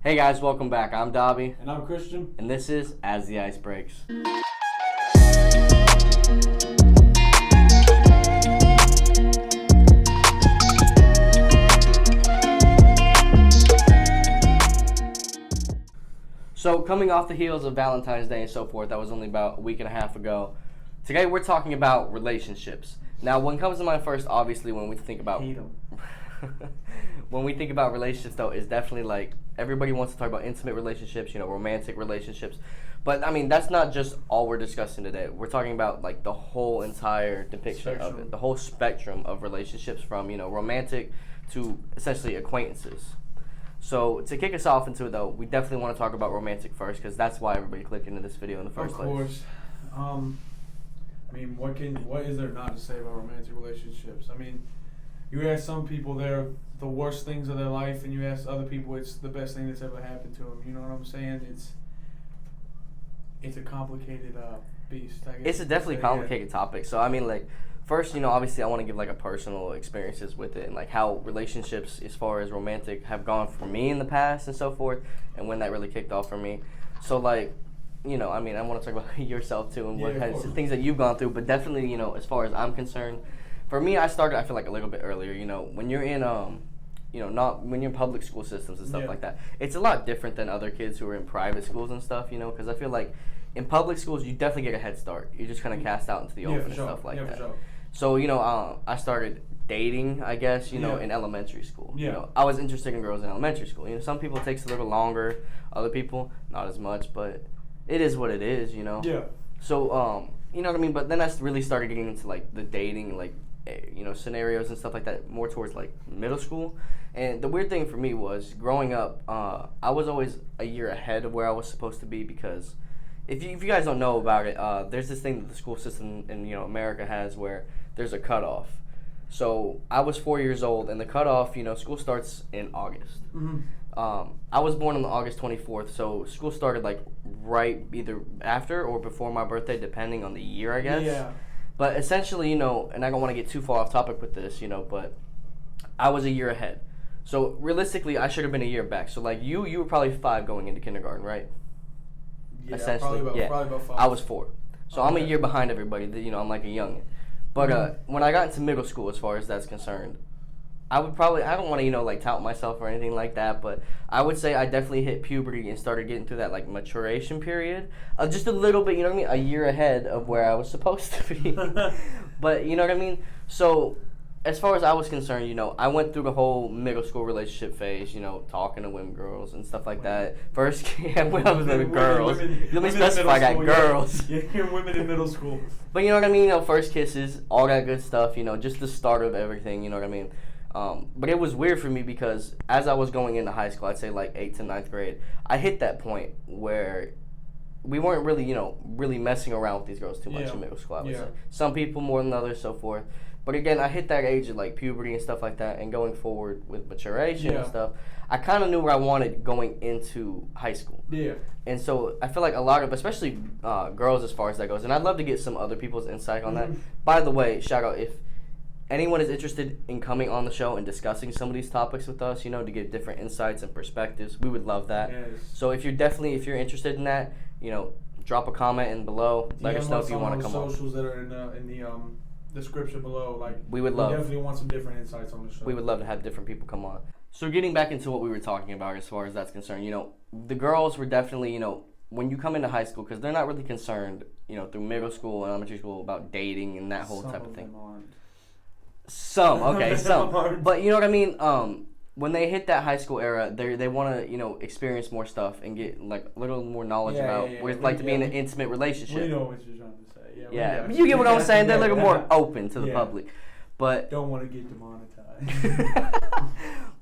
Hey guys, welcome back. I'm Dobby. And I'm Christian. And this is As the Ice Breaks. So, coming off the heels of Valentine's Day and so forth, that was only about a week and a half ago. Today we're talking about relationships. Now, what comes to mind first, obviously, when we think about... Hate 'em. When we think about relationships, though, is definitely like everybody wants to talk about intimate relationships, romantic relationships. But I mean, that's not just all we're discussing today. We're talking about like the whole entire depiction of it, the whole spectrum of relationships from, romantic to essentially acquaintances. So to kick us off into it, though, we definitely want to talk about romantic first because that's why everybody clicked into this video in the first place. Of course. What is there not to say about romantic relationships? I mean, you ask some people they're the worst things of their life, and you ask other people it's the best thing that's ever happened to them. You know what I'm saying? It's a complicated beast, I guess. It's a definitely complicated topic. So, I mean, like, first, obviously I want to give, like, a personal experiences with it and, like, how relationships as far as romantic have gone for me in the past and so forth, and when that really kicked off for me. So, like, I want to talk about yourself, too, and what kinds of things that you've gone through, but definitely, as far as I'm concerned, for me, I started, I feel like, a little bit earlier, when you're in, when you're in public school systems and stuff like that, it's a lot different than other kids who are in private schools and stuff, because I feel like in public schools, you definitely get a head start. You're just kind of cast out into the open and stuff like that. Sure. So, I started dating, I guess, in elementary school. Yeah. I was interested in girls in elementary school. Some people it takes a little longer, other people, not as much, but it is what it is, Yeah. So, you know what I mean? But then I really started getting into, like, the dating, like, scenarios and stuff like that more towards like middle school. And the weird thing for me was growing up, I was always a year ahead of where I was supposed to be because if you guys don't know about it, there's this thing that the school system in America has where there's a cutoff. So I was 4 years old and the cutoff, school starts in August. Mm-hmm. I was born on August 24th, so school started like right either after or before my birthday, depending on the year, I guess. Yeah. But essentially, and I don't want to get too far off topic with this, but I was a year ahead. So realistically, I should have been a year back. So like you were probably 5 going into kindergarten, right? Yeah, essentially, probably about 5. I was 4. So I'm a year behind everybody. I'm like a youngin'. But when I got into middle school, as far as that's concerned, I don't want to, tout myself or anything like that, but I would say I definitely hit puberty and started getting through that, maturation period. Just a little bit, a year ahead of where I was supposed to be. But, you know what I mean? So, as far as I was concerned, I went through the whole middle school relationship phase, talking to women, girls, and stuff like that. First, when I was with girls. Let me specify, I got girls. Yeah, women in middle school. But, you know what I mean? First kisses, all that good stuff, just the start of everything, you know what I mean? But it was weird for me because as I was going into high school, I'd say like 8th to 9th grade, I hit that point where we weren't really, really messing around with these girls too much in middle school, I would say. Some people more than others, so forth. But again, I hit that age of like puberty and stuff like that, and going forward with maturation and stuff, I kind of knew where I wanted going into high school. Yeah. And so I feel like a lot of, especially girls as far as that goes, and I'd love to get some other people's insight on that. By the way, shout out if anyone is interested in coming on the show and discussing some of these topics with us, to give different insights and perspectives, we would love that. Yes. So if you're interested in that, drop a comment in below. Let us know if you want to come on. Socials that are in the description below, we definitely want some different insights on the show. We would love to have different people come on. So getting back into what we were talking about as far as that's concerned, the girls were definitely, when you come into high school, because they're not really concerned, through middle school and elementary school about dating and that whole type of thing. Some, but you know what I mean. When they hit that high school era, they want to experience more stuff and get like a little more knowledge about what it's like to be in an intimate relationship. We know what you're trying to say. Yeah, you get what I'm saying. They're a little more open to the public, but don't want to get demonetized.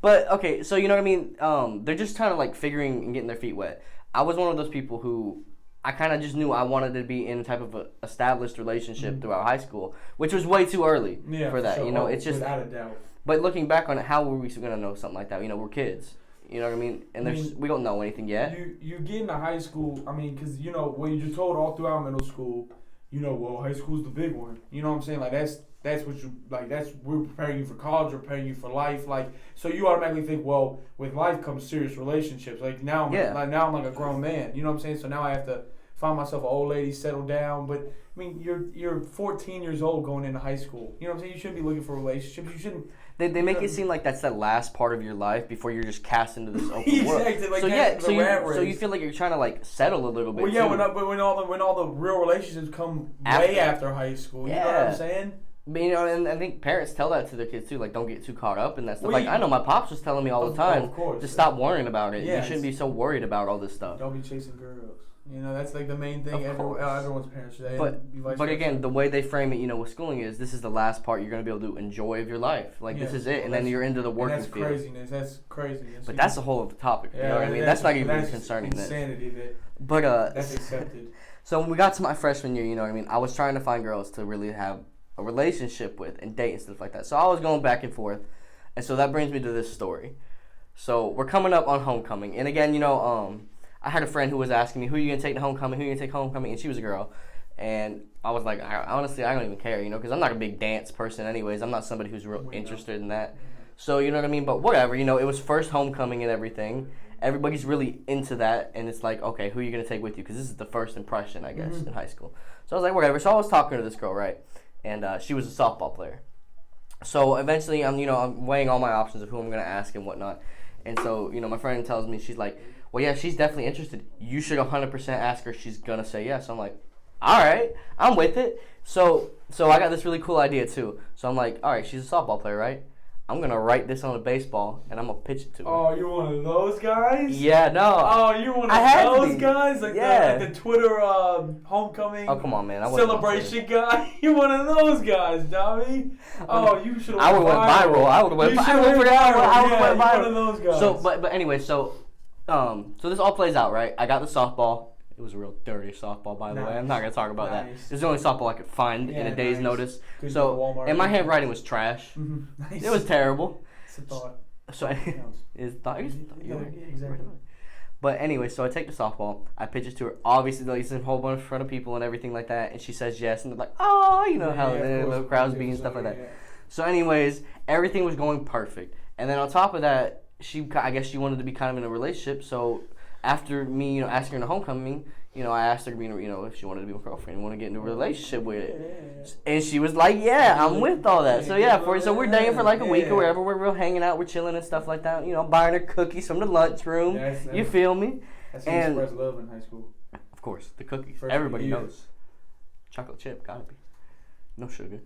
But okay, so you know what I mean. They're just kind of like figuring and getting their feet wet. I was one of those people who I kind of just knew I wanted to be in a type of a established relationship throughout high school, which was way too early for that. Sure. It's just without a doubt. But looking back on it, how were we going to know something like that? We're kids. You know what I mean? And we don't know anything yet. You get into high school, because, what you're told all throughout middle school, well, high school's the big one. You know what I'm saying? Like that's what you like. We're preparing you for college, we're preparing you for life. Like, so you automatically think, well, with life comes serious relationships. Like now, I'm like a grown man. You know what I'm saying? So now I have to find myself an old lady, settle down. But I mean, you're 14 years old going into high school. You know what I'm saying? You shouldn't be looking for relationships. You shouldn't. They make it seem like that's that last part of your life before you're just cast into this open world. Like So you feel like you're trying to like settle a little bit. Well, yeah, too. when all the real relationships come way after high school. You know what I'm saying? But, and I think parents tell that to their kids too. Like, don't get too caught up in that stuff. I know my pops was telling me all the time. Of course, just stop worrying about it. Yeah, you shouldn't be so worried about all this stuff. Don't be chasing girls. That's like the main thing everyone's parents should. But again, the way they frame it, with schooling is this is the last part you're going to be able to enjoy of your life. Like, this is it. And then you're into the working field. That's craziness. But that's a whole other topic. You know what I mean? That's not even concerning this. Insanity But, that's accepted. So when we got to my freshman year, I mean, I was trying to find girls to really have a relationship with and date and stuff like that. So I was going back and forth. And so that brings me to this story. So we're coming up on homecoming. And again, I had a friend who was asking me, who are you going to take to homecoming? Who are you going to take homecoming? And she was a girl. And I was like, honestly, I don't even care, because I'm not a big dance person anyways. I'm not somebody who's real interested in that. So, you know what I mean? But whatever, it was first homecoming and everything. Everybody's really into that. And it's like, okay, who are you going to take with you? Because this is the first impression, I guess, in high school. So I was like, whatever. So I was talking to this girl, right? And she was a softball player. So eventually, I'm weighing all my options of who I'm going to ask and whatnot. And so, my friend tells me, she's like, well, yeah, she's definitely interested. You should 100% ask her. She's going to say yes. I'm like, all right, I'm with it. So I got this really cool idea, too. So I'm like, all right, she's a softball player, right? I'm going to write this on a baseball, and I'm going to pitch it to her. Oh, you're one of those guys? Yeah, no. Oh, you're one of those guys? Like the Twitter homecoming come on, man. celebration guy? You're one of those guys, Dobby. Oh, you should have I would have went viral. I would have went viral. One of those guys. So, but anyway, so this all plays out, right? I got the softball. It was a real dirty softball, by the way. I'm not going to talk about that. It's the only softball I could find in a day's notice. So, and my handwriting was trash. Nice. It was terrible. It's a thought. So, Exactly. But anyway, so I take the softball. I pitch it to her. Obviously, like, it's in a whole bunch in front of people and everything like that. And she says yes. And they're like, oh, how the crowd's being and stuff like that. Yeah. So anyways, everything was going perfect. And then on top of that, I guess she wanted to be kind of in a relationship. So after me, asking her to homecoming, I asked her to be, if she wanted to be my girlfriend, want to get into a relationship with it. And she was like, yeah, I'm with all that. So so we're dating for like a week or whatever. We're real hanging out, we're chilling and stuff like that. Buying her cookies from the lunchroom. You feel me? That's how you express love in high school. Of course, the cookies. Everybody knows. Chocolate chip, gotta be. No sugar.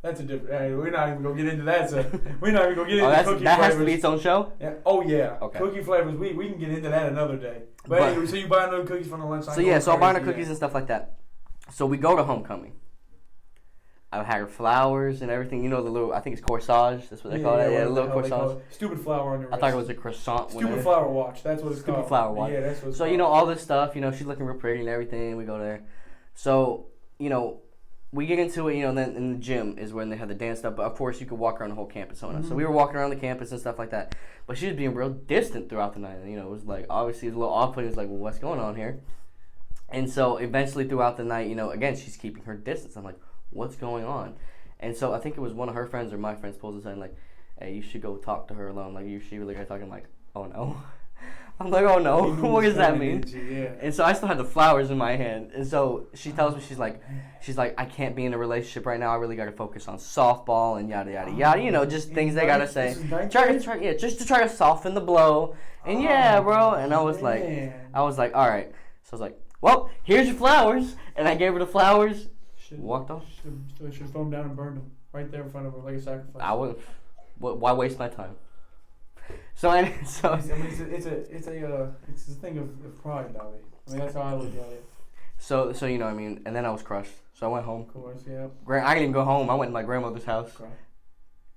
That's a different. We're not even gonna get into that. So we're not even gonna get into cookie that flavors. Has to be its own show. Yeah. Oh yeah. Okay. Cookie flavors. We can get into that another day. But anyway, so you buying those cookies from the lunch? So I'm buying her cookies and stuff like that. So we go to homecoming. I had her flowers and everything. The little, I think it's corsage. That's what they call it. Yeah, the little corsage. Stupid flower on your wrist. I thought it was a croissant. Stupid flower watch. That's what it's called. Stupid flower watch. Yeah, that's what it's called. So, all this stuff, she's looking real pretty and everything. We go there. So, we get into it, and then in the gym is when they have the dance stuff. But, of course, you could walk around the whole campus. So we were walking around the campus and stuff like that. But she was being real distant throughout the night. And, it was like, obviously, it was a little off-putting. It was like, well, what's going on here? And so, eventually, throughout the night, again, she's keeping her distance. I'm like, what's going on? And so I think it was one of her friends or my friends pulls aside like, hey, you should go talk to her alone. Like, she really got talking. Like, oh no. I'm like, oh no. What does that mean? And so I still had the flowers in my hand. And so she tells me, she's like, I can't be in a relationship right now. I really got to focus on softball and yada yada yada. Just things they gotta say. Just to try to soften the blow. And bro. And I was like, all right. So I was like, well, here's your flowers. And I gave her the flowers. Walked off. Should have thrown them down and burned them right there in front of her like a sacrifice. I would. Why waste my time? So it's a thing of pride, Dobby. I mean, that's how I look at it. So and then I was crushed. So I went home. Of course, yeah. I didn't even go home. I went to my grandmother's house. Cry.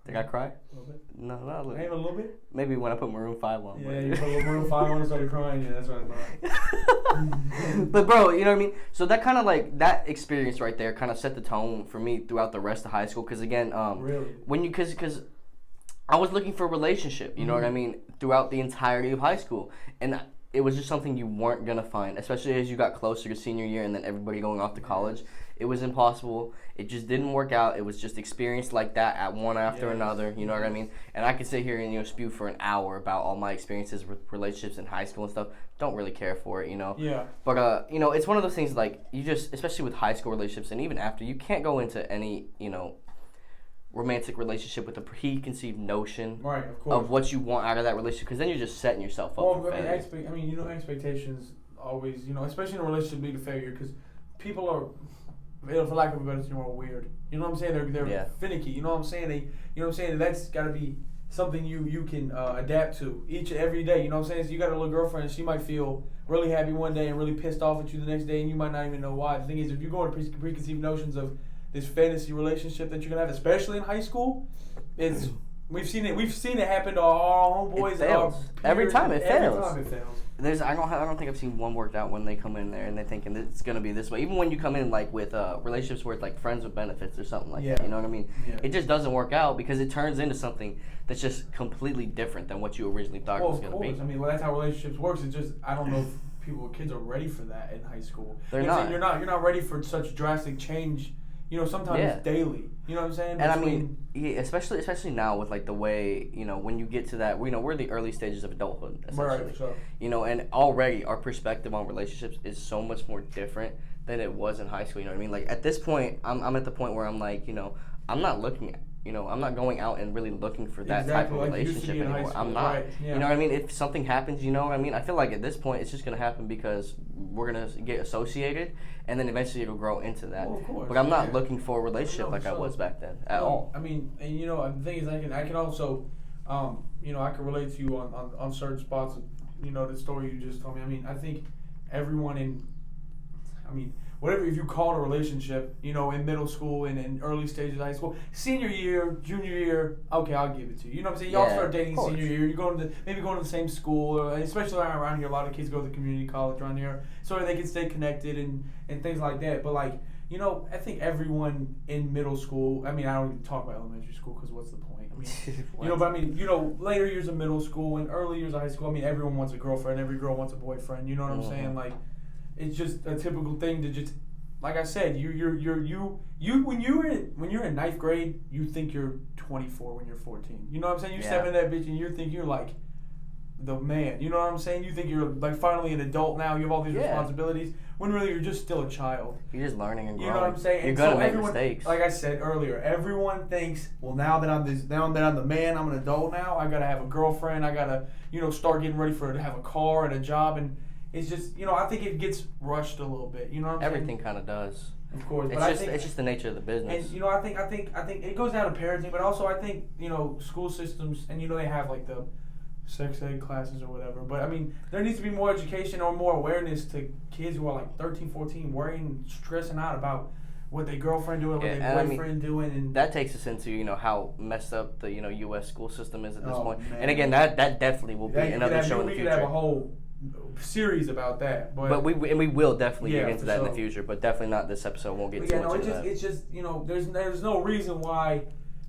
Did I cry? A little bit. No, not a little. Even a little bit? Maybe when I put Maroon 5 on. Yeah, you put Maroon 5 on and started crying. Yeah, that's what I thought. But bro, you know what I mean? So that kind of like, that experience right there kind of set the tone for me throughout the rest of high school. Because again, really? Because I was looking for a relationship, you know what I mean, throughout the entirety of high school. And it was just something you weren't going to find, especially as you got closer to senior year and then everybody going off to college. It was impossible. It just didn't work out. It was just experience like that at one after another, you know what I mean? And I could sit here and, you know, spew for an hour about all my experiences with relationships in high school and stuff. Don't really care for it, you know? Yeah. But, you know, it's one of those things, like, you just, especially with high school relationships and even after, you can't go into any, you know, romantic relationship with a preconceived notion of what you want out of that relationship, because then you're just setting yourself up for failure. You know, expectations always, you know, especially in a relationship, lead to failure, because people are, for lack of a better term, are weird. You know what I'm saying? They're finicky. You know what I'm saying? You know what I'm saying? That's got to be something you can adapt to every day. You know what I'm saying? So you got a little girlfriend, she might feel really happy one day and really pissed off at you the next day, and you might not even know why. The thing is, if you go into preconceived notions of this fantasy relationship that you're gonna have, especially in high school, we've seen it happen to our homeboys. It fails. Every time it fails. Every time it fails. I don't think I've seen one worked out when they come in there and they're thinking it's gonna be this way. Even when you come in like with relationships where it's like friends with benefits or something like that, you know what I mean? Yeah. It just doesn't work out because it turns into something that's just completely different than what you originally thought it was gonna be. I mean, that's how relationships works. It's just I don't know if kids are ready for that in high school. They're not. You're not ready for such drastic change. You know, sometimes it's daily. You know what I'm saying? And I mean, especially now with like the way, you know, when you get to that, you know, we're in the early stages of adulthood, essentially. Right, sure. You know, and already our perspective on relationships is so much more different than it was in high school. You know what I mean? Like at this point, I'm at the point where I'm like, you know, I'm not going out and really looking for that type of relationship anymore. I'm not. Right, yeah. You know what I mean? If something happens, you know what I mean? I feel like at this point, it's just going to happen because we're going to get associated, and then eventually it'll grow into that. Well, of course, but I'm not looking for a relationship like I was back then at all. I mean, and you know, the thing is, I can also, you know, I can relate to you on certain spots. You know, the story you just told me. I mean, I think everyone whatever, if you call it a relationship, you know, in middle school and in early stages of high school, senior year, junior year, okay, I'll give it to you. You know what I'm saying? Y'all start dating senior year. You're going to the same school, especially around here. A lot of kids go to the community college around here, so they can stay connected and things like that. But like, you know, I think everyone in middle school. I mean, I don't even talk about elementary school because what's the point? I mean, you know, but I mean, you know, later years of middle school and early years of high school. I mean, everyone wants a girlfriend. Every girl wants a boyfriend. You know what I'm saying? Like, it's just a typical thing to just. Like I said, when you're in ninth grade, you think you're 24 when you're 14. You know what I'm saying? You step in that bitch and you think you're like the man. You know what I'm saying? You think you're like finally an adult now. You have all these responsibilities. When really you're just still a child. You're just learning and growing. You know what I'm saying? You're gonna make mistakes. Like I said earlier, everyone thinks, well, now that I'm the man, I'm an adult now. I gotta have a girlfriend. I gotta, you know, start getting ready to have a car and a job and. It's just, you know, I think it gets rushed a little bit. You know what I'm saying? Everything kind of does. Of course, it's just the nature of the business. And you know, I think it goes down to parenting, but also I think, you know, school systems, and you know they have like the sex ed classes or whatever. But I mean, there needs to be more education or more awareness to kids who are like 13, 14, worrying, stressing out about what their girlfriend doing, what their boyfriend doing, and that takes us into, you know, how messed up the, you know, U.S. school system is at this point. Man. And again, that definitely will be another show in the future. We could have a whole series about that, but we will definitely get into that in the future, but definitely not this episode. Won't get too much into that. It's just, you know, there's no reason why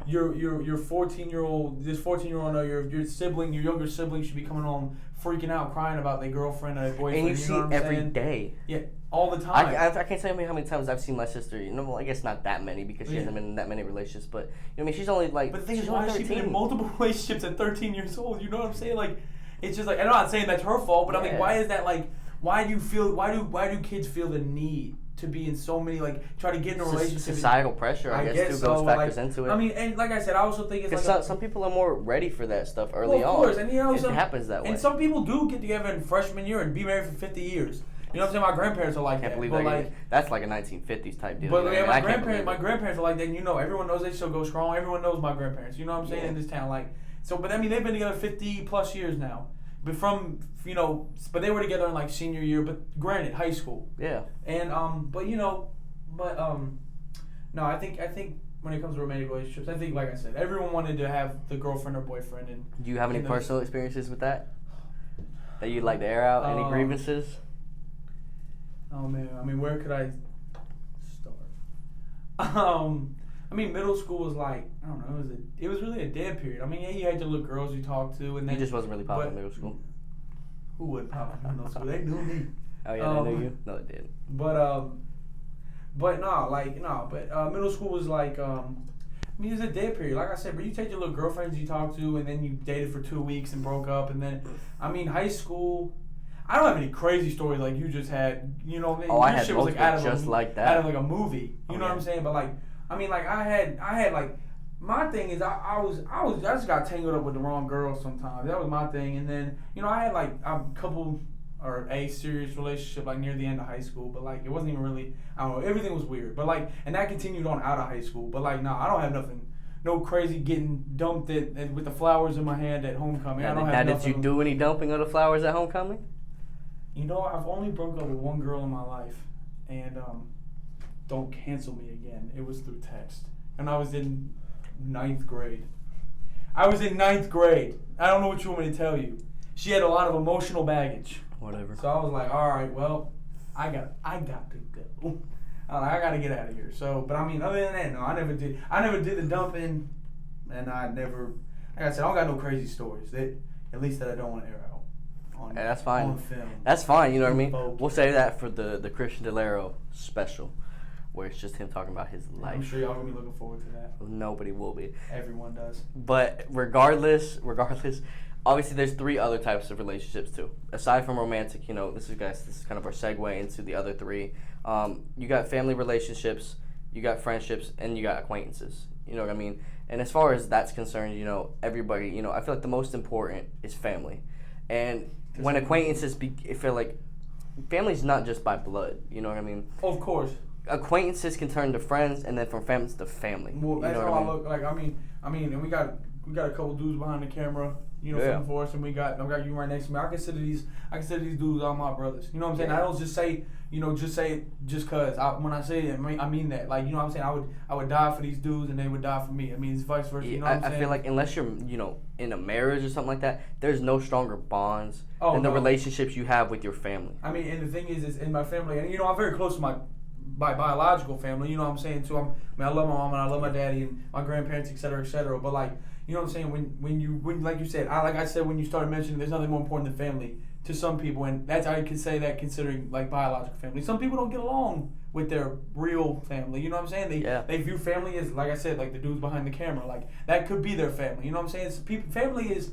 your 14-year-old, this 14-year-old, no, your sibling, your younger sibling should be coming home freaking out, crying about their girlfriend or their boyfriend. And you see it every day. Yeah, all the time. I can't tell you how many times I've seen my sister. You know, well, I guess not that many because she hasn't been in that many relationships. But you know, I mean, she's only like. But the thing is, why has she been in multiple relationships at 13 years old? You know what I'm saying? Like. It's just like, I'm not saying that's her fault, but I mean, why is that like? Why do kids feel the need to be in so many, like, try to get in a relationship? Societal pressure, I guess, too, factors into it. I mean, and like I said, I also think it's like some people are more ready for that stuff early on. Of course, and you know, it happens that way. And some people do get together in freshman year and be married for 50 years. You know what I'm saying? My grandparents are like that. I can't believe that's like a 1950s type deal. But yeah, my grandparents are like that. And, you know, everyone knows they still go strong. Everyone knows my grandparents. You know what I'm saying? In this town, like, so. But I mean, they've been together 50 plus years now. But but they were together in like senior year, but granted, high school. Yeah. And no, I think when it comes to romantic relationships, I think, like I said, everyone wanted to have the girlfriend or boyfriend. And do you have any personal experiences with that you'd like to air out? Any grievances? Oh man, I mean, where could I start? I mean, middle school was like, I don't know, it was really a dead period. I mean, yeah, you had your little girls you talked to, and then you just wasn't really popular in middle school. Who would pop in middle school? They knew me. Oh yeah, they knew you. No, they didn't. But middle school was like it was a dead period. Like I said, but you take your little girlfriends you talk to, and then you dated for 2 weeks and broke up, and then high school. I don't have any crazy stories like you just had. You know, oh, I your had shit was like out of just like that. Out of like a movie. You know what I'm saying? But I had like my thing is I just got tangled up with the wrong girls sometimes. That was my thing, and then I had like a couple or a serious relationship like near the end of high school, but like it wasn't even really. I don't know. Everything was weird, but like, and that continued on out of high school. But like, I don't have nothing. No crazy getting dumped with the flowers in my hand at homecoming. I don't have nothing. Did you do any dumping of the flowers at homecoming? I've only broke up with one girl in my life, and don't cancel me again. It was through text, and I was in 9th grade. I don't know what you want me to tell you. She had a lot of emotional baggage. Whatever. So I was like, all right, well, I got to go. I got to get out of here. So, but other than that, no, I never did the dumping, and I never, like I said, I don't got no crazy stories. At least that I don't want to air out. Hey, that's fine. On film. That's fine. You know what I mean? We'll save that for the Christian Delero special, where it's just him talking about his life. I'm sure y'all gonna be looking forward to that. Nobody will be. Everyone does. But regardless, obviously there's 3 other types of relationships too. Aside from romantic, this is kind of our segue into the other 3. You got family relationships, you got friendships, and you got acquaintances. You know what I mean? And as far as that's concerned, everybody, I feel like the most important is family. And when acquaintances, I feel like family's not just by blood. You know what I mean? Of course. Acquaintances can turn to friends, and then from friends to family. Well, that's how I look. Like and we got a couple dudes behind the camera, filming for us, and I got you right next to me. I consider these dudes all my brothers. You know what I'm saying? I don't just say just cause when I say it, I mean that. Like, you know what I'm saying? I would die for these dudes, and they would die for me. It's vice versa. You know what I'm saying? I feel like unless you're in a marriage or something like that, there's no stronger bonds than the relationships you have with your family. And the thing is in my family, and I'm very close to my biological family. You know what I'm saying? Too. I love my mom and I love my daddy and my grandparents, et cetera, et cetera. But like, you know what I'm saying? When like you said, when you started mentioning, there's nothing more important than family to some people, and that's I can say that considering like biological family. Some people don't get along with their real family. You know what I'm saying? They view family as, like I said, like the dudes behind the camera. Like that could be their family. You know what I'm saying? Family is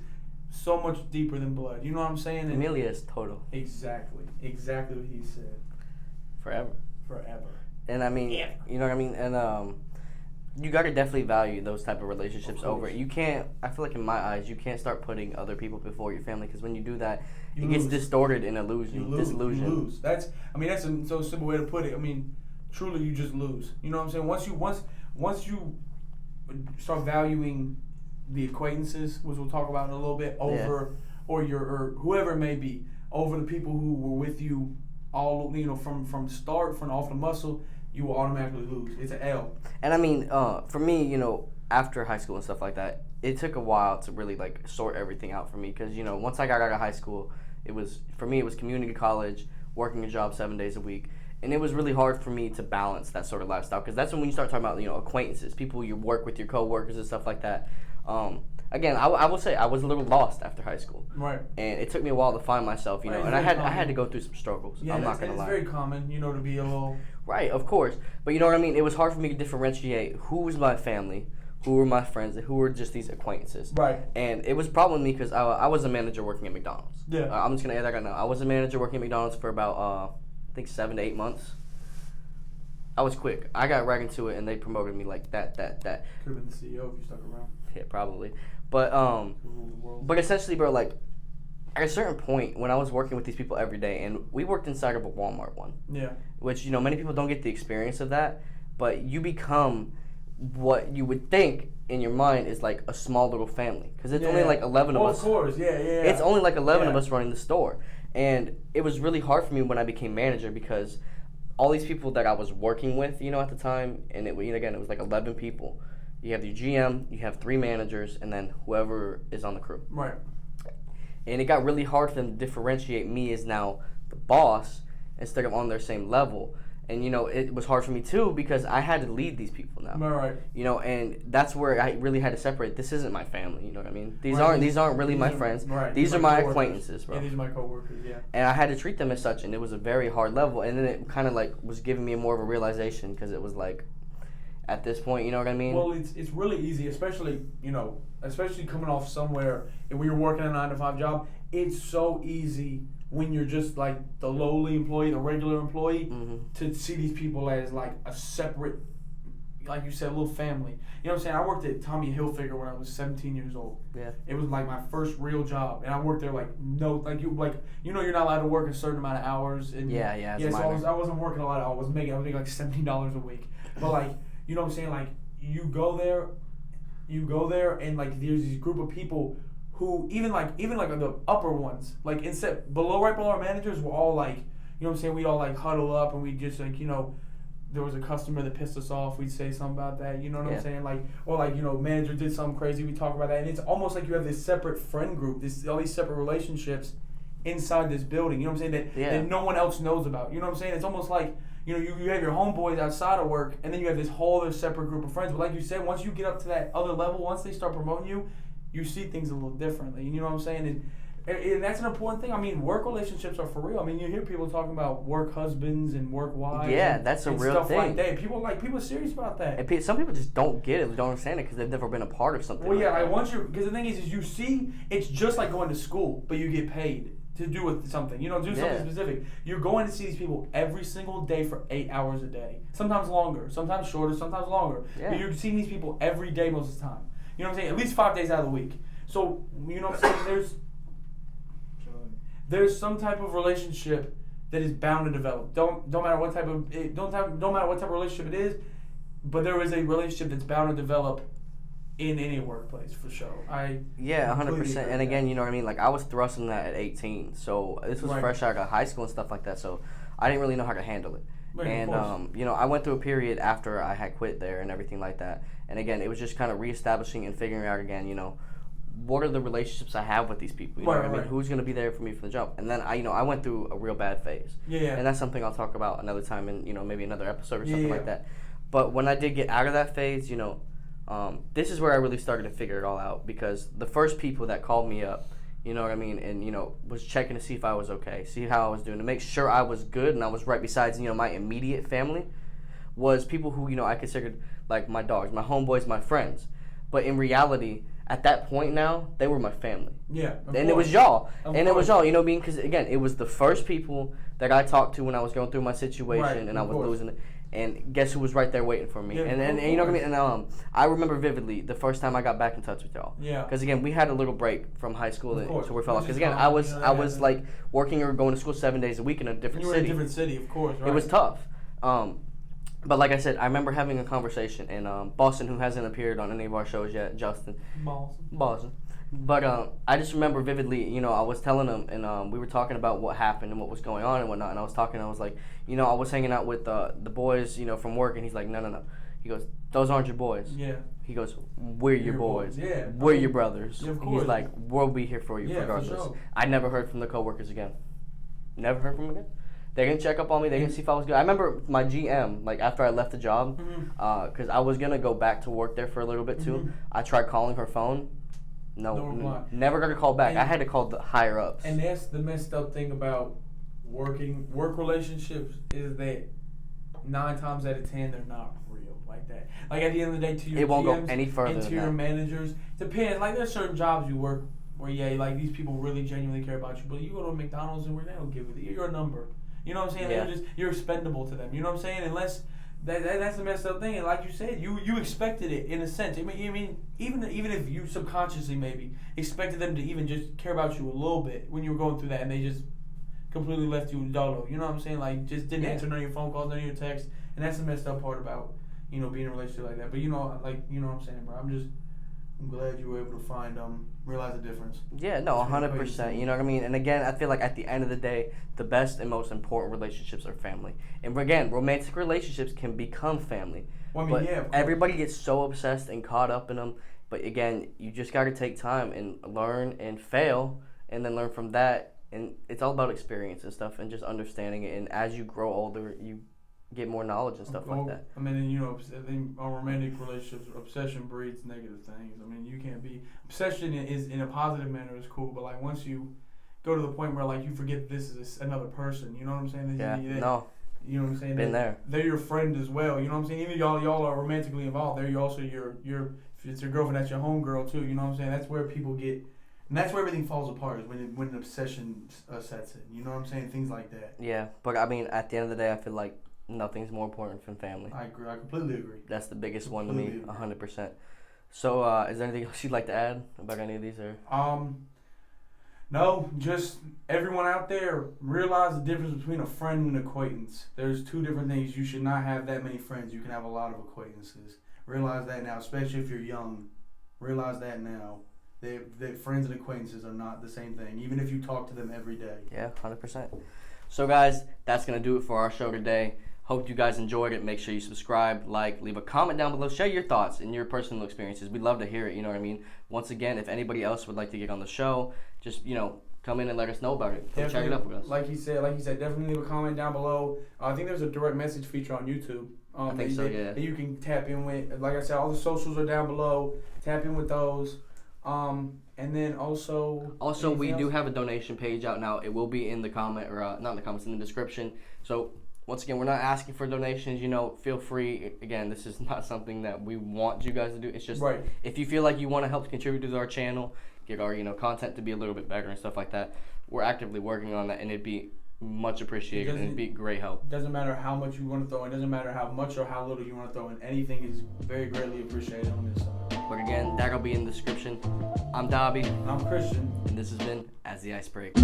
so much deeper than blood. You know what I'm saying? Familia is total. Exactly what he said. Forever. And you know what I mean? And you got to definitely value those type of relationships over it. You can't, I feel like in my eyes, you can't start putting other people before your family, because when you do that, it gets distorted and disillusioned. You lose. That's a so simple way to put it. Truly, you just lose. You know what I'm saying? Once you start valuing the acquaintances, which we'll talk about in a little bit, over or whoever it may be, over the people who were with you all, from start, from off the muscle, you will automatically lose. It's an L. And for me, after high school and stuff like that, it took a while to really like sort everything out for me, because once I got out of high school, it was community college, working a job 7 days a week, and it was really hard for me to balance that sort of lifestyle, because that's when you start talking about acquaintances, people you work with, your coworkers and stuff like that. Again, I will say I was a little lost after high school, right? And it took me a while to find myself, and I had to go through some struggles. Yeah, I'm not gonna lie. It's very common, to be a little right, of course. But you know what I mean. It was hard for me to differentiate who was my family, who were my friends, and who were just these acquaintances. Right. And it was probably me, because I was a manager working at McDonald's. Yeah. I'm just gonna add that right now. I was a manager working at McDonald's for about I think 7 to 8 months. I was quick. I got right into it, and they promoted me like that. Could have been the CEO if you stuck around. Yeah, probably. But essentially, bro, like at a certain point when I was working with these people every day, and we worked inside of a Walmart one. Yeah. Which many people don't get the experience of that, but you become what you would think in your mind is like a small little family, because it's only like 11 of us. Of course, yeah. It's only like 11 of us running the store, and it was really hard for me when I became manager, because all these people that I was working with, at the time, and it was like 11 people. You have your GM, you have 3 managers, and then whoever is on the crew. Right. And it got really hard for them to differentiate me as now the boss instead of on their same level. And, it was hard for me, too, because I had to lead these people now. Right. And that's where I really had to separate. This isn't my family, you know what I mean? These aren't really my friends. Right. These are my acquaintances, bro. Yeah, these are my coworkers, yeah. And I had to treat them as such, and it was a very hard level. And then it kind of, was giving me more of a realization, because it was, at this point, you know what I mean? Well, it's really easy, especially coming off somewhere, and when you're working a 9-to-5 job, it's so easy when you're just the lowly employee, the regular employee, to see these people as a separate, like you said, a little family. You know what I'm saying? I worked at Tommy Hilfiger when I was 17 years old. Yeah. It was my first real job, and I worked there you're not allowed to work a certain amount of hours. And yeah. So I wasn't working a lot of hours. I was making $17 a week. But you know what I'm saying? You go there, and there's this group of people who even the upper ones, right below our managers, were all you know what I'm saying, we all huddle up, and we just there was a customer that pissed us off, we'd say something about that, you know what I'm saying, or manager did something crazy, we talk about that, and it's almost like you have this separate friend group, all these separate relationships inside this building, you know what I'm saying, that no one else knows about, you know what I'm saying, it's almost like you have your homeboys outside of work, and then you have this whole other separate group of friends, but like you said, once you get up to that other level, once they start promoting you, you see things a little differently. You know what I'm saying? And that's an important thing. I mean, work relationships are for real. I mean, you hear people talking about work husbands and work wives. Yeah, that's a real stuff thing. Like that. People are serious about that. And some people just don't get it. They don't understand it because they've never been a part of something. Well, yeah, because the thing is you see, it's just like going to school, but you get paid to do with something. Do something specific. You're going to see these people every single day for 8 hours a day. Sometimes longer, sometimes shorter, sometimes longer. Yeah. But you're seeing these people every day most of the time. You know what I'm saying? At least 5 days out of the week. So, you know what I'm saying? There's some type of relationship that is bound to develop. Don't matter what type of relationship it is, but there is a relationship that's bound to develop in any workplace for sure. 100%. And again, you know what I mean? I was thrusting that at 18, so this was fresh out of high school and stuff like that. So I didn't really know how to handle it. Right, and I went through a period after I had quit there and everything like that. And again, it was just kind of reestablishing and figuring out again, what are the relationships I have with these people? You know what I mean? Who's going to be there for me from the jump? And then I went through a real bad phase. Yeah. And that's something I'll talk about another time in, maybe another episode or something like that. But when I did get out of that phase, this is where I really started to figure it all out, because the first people that called me up, you know what I mean, and, was checking to see if I was okay, see how I was doing, to make sure I was good and I was right besides, my immediate family, was people who, I considered my dogs, my homeboys, my friends. But in reality, at that point now, they were my family. Yeah. And it was y'all. It was y'all, because, again, it was the first people that I talked to when I was going through my situation and I was losing it. And guess who was right there waiting for me? Yeah, and you know what I mean? And I remember vividly the first time I got back in touch with y'all. Yeah. Because, again, we had a little break from high school, so we fell off. Because, again, I was working or going to school 7 days a week in a different city. You were in a different city, of course, right? It was tough. But like I said, I remember having a conversation, and Boston, who hasn't appeared on any of our shows yet, Justin. Boston. But I just remember vividly, I was telling him, and we were talking about what happened and what was going on and whatnot, and I was like, I was hanging out with the boys, from work, and he's like, no. He goes, those aren't your boys. Yeah. He goes, we're your boys. Yeah. We're your brothers. Yeah, of and course. he's like, we'll be here for you regardless. For sure. I never heard from the coworkers again. Never heard from them again. They didn't check up on me. They didn't see if I was good. I remember my GM, after I left the job, because I was going to go back to work there for a little bit too. I tried calling her phone. No, never got a call back. I had to call the higher ups. And that's the messed up thing about work relationships, is that 9 times out of 10 they're not real like that. At the end of the day, to your it won't GMs go any further and to your managers, depends. There's certain jobs you work where these people really genuinely care about you, but you go to a McDonald's and where they don't give it. You're a number. You know what I'm saying? Yeah. You're expendable to them. You know what I'm saying? Unless that's the messed up thing. And like you said, you expected it in a sense. I mean, even if you subconsciously maybe expected them to even just care about you a little bit when you were going through that, and they just completely left you dolo. You know what I'm saying? Just didn't answer none of your phone calls, none of your texts, and that's the messed up part about being in a relationship like that. But you know what I'm saying, bro. I'm glad you were able to find realize the difference. Yeah, no, 100%. You know what I mean? And again, I feel like at the end of the day, the best and most important relationships are family. And again, romantic relationships can become family. Well, I mean, but everybody gets so obsessed and caught up in them. But again, you just got to take time and learn and fail, and then learn from that. And it's all about experience and stuff, and just understanding it. And as you grow older, you get more knowledge and stuff like that. I mean, you know, I think our romantic relationships, obsession breeds negative things. I mean, you can't be obsession is in a positive manner is cool, but like once you go to the point where like you forget this is another person, you know what I'm saying? Yeah. No. You know what I'm saying? Been there. They're your friend as well. You know what I'm saying? Even y'all are romantically involved. They're also your if it's your girlfriend, that's your homegirl too. You know what I'm saying? That's where people get. And that's where everything falls apart is when an obsession sets in. You know what I'm saying? Things like that. Yeah, but I mean, at the end of the day, I feel like nothing's more important than family. I agree. I completely agree. That's the biggest one to me, 100%. So, is there anything else you'd like to add about any of these? Or no, just everyone out there realize the difference between a friend and an acquaintance. There's two different things. You should not have that many friends. You can have a lot of acquaintances. Realize that now, especially if you're young. Realize that now. That friends and acquaintances are not the same thing, even if you talk to them every day. Yeah, 100%. So, guys, that's going to do it for our show today. Hope you guys enjoyed it. Make sure you subscribe, like, leave a comment down below. Share your thoughts and your personal experiences. We'd love to hear it, you know what I mean? Once again, if anybody else would like to get on the show, just, you know, come in and let us know about it. Come check it up with us. Like he said, definitely leave a comment down below. I think there's a direct message feature on YouTube. I think so, yeah. That you can tap in with. Like I said, all the socials are down below. Tap in with those. And then also we do have a donation page out now. It will be in the comment, or not in the comments, in the description. So once again, we're not asking for donations. You know, feel free. Again, this is not something that we want you guys to do. It's just if you feel like you want to help contribute to our channel, get our content to be a little bit better and stuff like that. We're actively working on that, and it'd be much appreciated, and it'd be great help. Doesn't matter how much you want to throw in. Doesn't matter how much or how little you want to throw in. Anything is very greatly appreciated on this side. But again, that'll be in the description. I'm Dobby. I'm Christian. And this has been As the Ice Breaks.